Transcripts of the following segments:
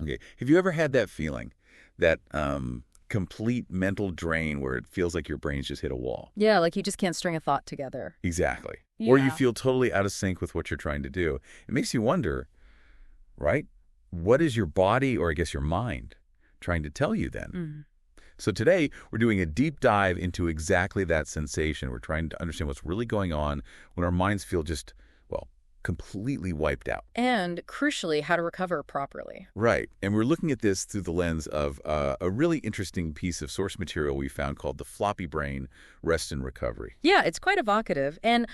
Okay. Have you ever had that feeling, that complete mental drain where it feels like your brain's just hit a wall? Yeah, like you just can't string a thought together. Exactly. Or you Yeah. feel totally out of sync with what you're trying to do. It makes you wonder, right? What is your body, or I guess your mind, trying to tell you then? Mm. So today, we're doing a deep dive into exactly that sensation. We're trying to understand what's really going on when our minds feel just, well, completely wiped out. And crucially, how to recover properly. Right. And we're looking at this through the lens of a really interesting piece of source material we found called the Floppy Brain Rest and Recovery. Yeah, it's quite evocative. And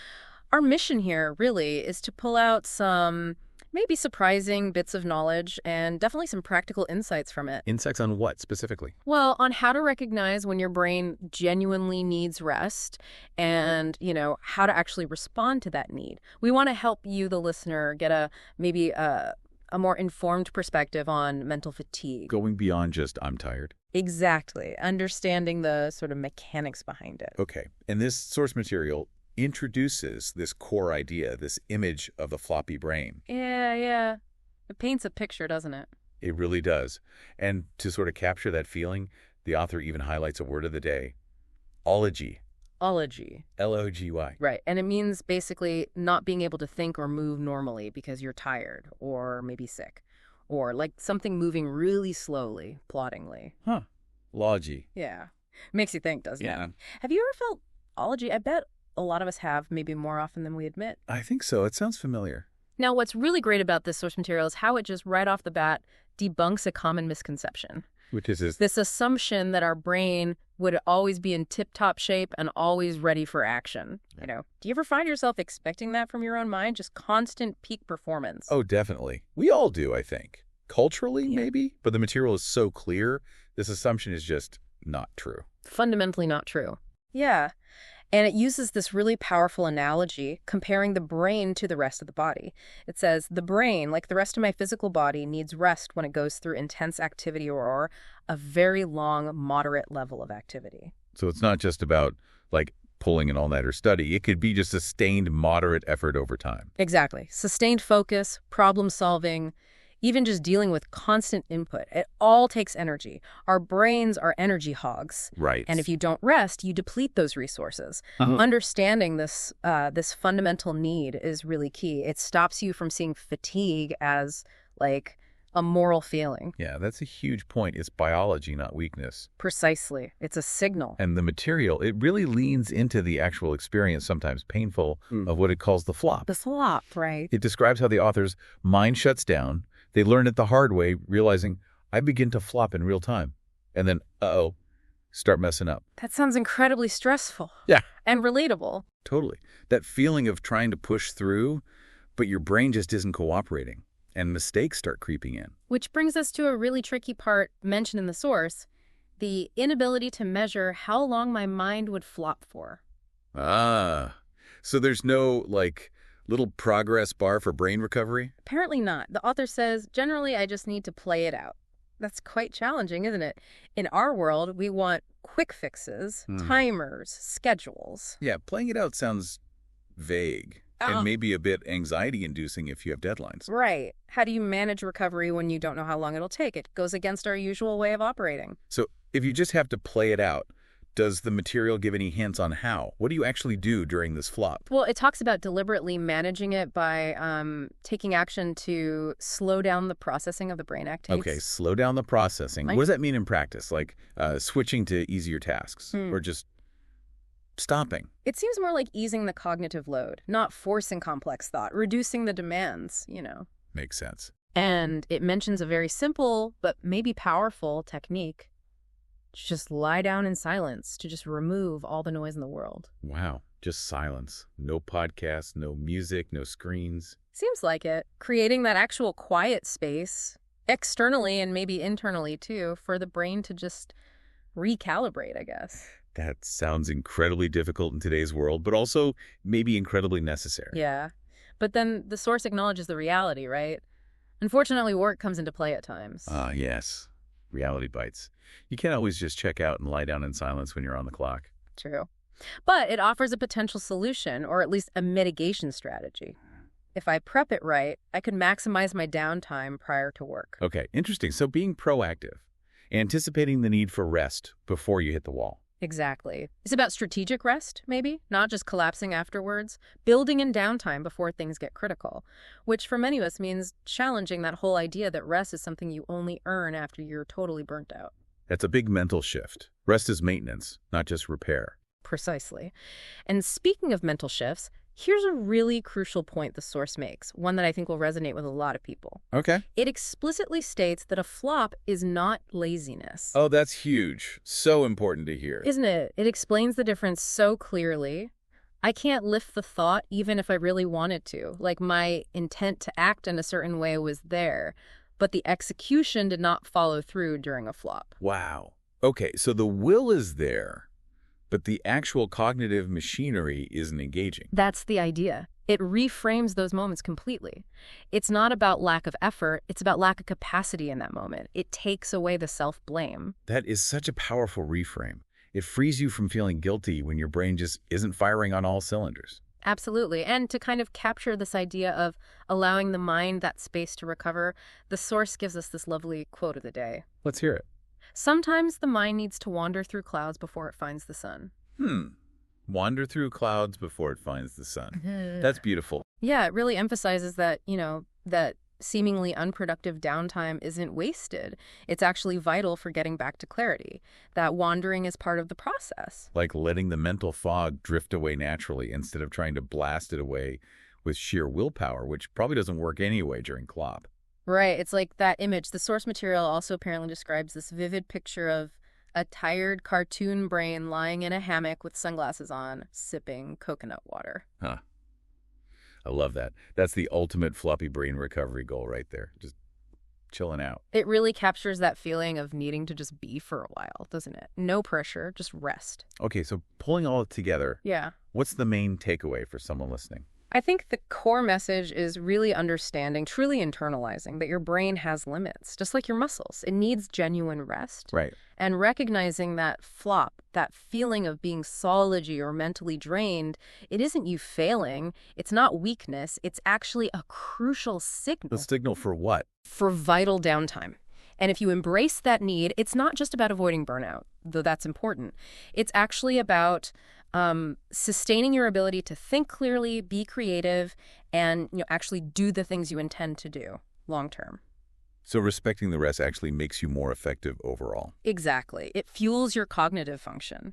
our mission here really is to pull out some maybe surprising bits of knowledge and definitely some practical insights from it. Insights on what specifically? Well, on how to recognize when your brain genuinely needs rest and, how to actually respond to that need. We want to help you, the listener, get maybe a more informed perspective on mental fatigue. Going beyond just, I'm tired. Exactly. Understanding the sort of mechanics behind it. Okay. And this source material introduces this core idea, this image of the floppy brain. Yeah. It paints a picture, doesn't it? It really does. And to sort of capture that feeling, the author even highlights a word of the day: ology. Ology. L-O-G-Y. Right. And it means basically not being able to think or move normally because you're tired or maybe sick, or like something moving really slowly, ploddingly. Huh. Logy. Yeah. Makes you think, doesn't Yeah. it? Have you ever felt ology? I bet a lot of us have, maybe more often than we admit. I think so. It sounds familiar. Now, what's really great about this source material is how it just right off the bat debunks a common misconception. Which is This assumption that our brain would always be in tip-top shape and always ready for action. Do you ever find yourself expecting that from your own mind? Just constant peak performance. Oh, definitely. We all do, I think. Culturally, Yeah. maybe. But the material is so clear, this assumption is just not true. Fundamentally not true. Yeah. And it uses this really powerful analogy comparing the brain to the rest of the body. It says, the brain, like the rest of my physical body, needs rest when it goes through intense activity or a very long, moderate level of activity. So it's not just about, like, pulling an all-nighter study. It could be just sustained, moderate effort over time. Exactly. Sustained focus, problem solving, even just dealing with constant input. It all takes energy. Our brains are energy hogs. Right. And if you don't rest, you deplete those resources. Understanding this fundamental need is really key. It stops you from seeing fatigue as like a moral feeling. Yeah, that's a huge point. It's biology, not weakness. Precisely. It's a signal. And the material, it really leans into the actual experience, sometimes painful, of what it calls the flop. The flop, right? It describes how the author's mind shuts down. They learn it the hard way, realizing, I begin to flop in real time. And then, start messing up. That sounds incredibly stressful. Yeah. And relatable. Totally. That feeling of trying to push through, but your brain just isn't cooperating, and mistakes start creeping in. Which brings us to a really tricky part mentioned in the source, the inability to measure how long my mind would flop for. So there's no, little progress bar for brain recovery? Apparently not. The author says, generally, I just need to play it out. That's quite challenging, isn't it? In our world, we want quick fixes, timers, schedules. Yeah, playing it out sounds vague and maybe a bit anxiety-inducing if you have deadlines. Right. How do you manage recovery when you don't know how long it'll take? It goes against our usual way of operating. So if you just have to play it out, does the material give any hints on how? What do you actually do during this flop? Well, it talks about deliberately managing it by taking action to slow down the processing of the brain activities. Okay, slow down the processing. What does that mean in practice? Like switching to easier tasks or just stopping? It seems more like easing the cognitive load, not forcing complex thought, reducing the demands, Makes sense. And it mentions a very simple but maybe powerful technique. Just lie down in silence, to just remove all the noise in the world. Wow, just silence. No podcasts, no music, no screens. Seems like it. Creating that actual quiet space, externally and maybe internally too, for the brain to just recalibrate, I guess. That sounds incredibly difficult in today's world, but also maybe incredibly necessary. Yeah. But then the source acknowledges the reality, right? Unfortunately, work comes into play at times. Yes. Reality bites. You can't always just check out and lie down in silence when you're on the clock. True. But it offers a potential solution, or at least a mitigation strategy. If I prep it right, I could maximize my downtime prior to work. Okay, interesting. So being proactive, anticipating the need for rest before you hit the wall. Exactly. It's about strategic rest, maybe, not just collapsing afterwards, building in downtime before things get critical, which for many of us means challenging that whole idea that rest is something you only earn after you're totally burnt out. That's a big mental shift. Rest is maintenance, not just repair. Precisely. And speaking of mental shifts, here's a really crucial point the source makes, one that I think will resonate with a lot of people. Okay. It explicitly states that a flop is not laziness. Oh, that's huge. So important to hear. Isn't it? It explains the difference so clearly. I can't lift the thought even if I really wanted to. Like my intent to act in a certain way was there, but the execution did not follow through during a flop. Wow. Okay, so the will is there, but the actual cognitive machinery isn't engaging. That's the idea. It reframes those moments completely. It's not about lack of effort, it's about lack of capacity in that moment. It takes away the self-blame. That is such a powerful reframe. It frees you from feeling guilty when your brain just isn't firing on all cylinders. Absolutely. And to kind of capture this idea of allowing the mind that space to recover, the source gives us this lovely quote of the day. Let's hear it. Sometimes the mind needs to wander through clouds before it finds the sun. Wander through clouds before it finds the sun. That's beautiful. Yeah, it really emphasizes that, that seemingly unproductive downtime isn't wasted. It's actually vital for getting back to clarity. That wandering is part of the process. Like letting the mental fog drift away naturally instead of trying to blast it away with sheer willpower, which probably doesn't work anyway during clop. Right. It's like that image. The source material also apparently describes this vivid picture of a tired cartoon brain lying in a hammock with sunglasses on, sipping coconut water. Huh. I love that. That's the ultimate floppy brain recovery goal right there. Just chilling out. It really captures that feeling of needing to just be for a while, doesn't it? No pressure, just rest. Okay, so pulling all together, Yeah. what's the main takeaway for someone listening? I think the core message is really understanding, truly internalizing that your brain has limits, just like your muscles. It needs genuine rest. Right. And recognizing that flop, that feeling of being solidly or mentally drained, it isn't you failing. It's not weakness. It's actually a crucial signal. The signal for what? For vital downtime. And if you embrace that need, it's not just about avoiding burnout, though that's important. It's actually about sustaining your ability to think clearly, be creative, and actually do the things you intend to do long term. So respecting the rest actually makes you more effective overall. Exactly. It fuels your cognitive function.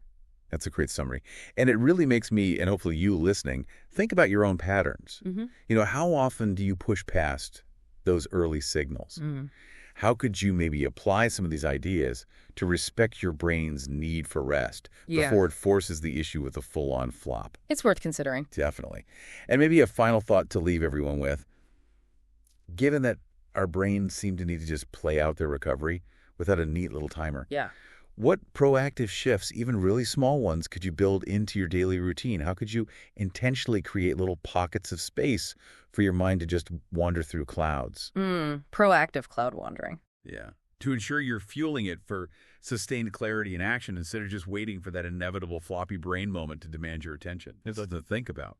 That's a great summary. And it really makes me, and hopefully you listening, think about your own patterns. How often do you push past those early signals? How could you maybe apply some of these ideas to respect your brain's need for rest before it forces the issue with a full-on flop? It's worth considering. Definitely. And maybe a final thought to leave everyone with. Given that our brains seem to need to just play out their recovery without a neat little timer, Yeah. what proactive shifts, even really small ones, could you build into your daily routine? How could you intentionally create little pockets of space for your mind to just wander through clouds? Proactive cloud wandering. Yeah. To ensure you're fueling it for sustained clarity and action instead of just waiting for that inevitable floppy brain moment to demand your attention. It's something to think about.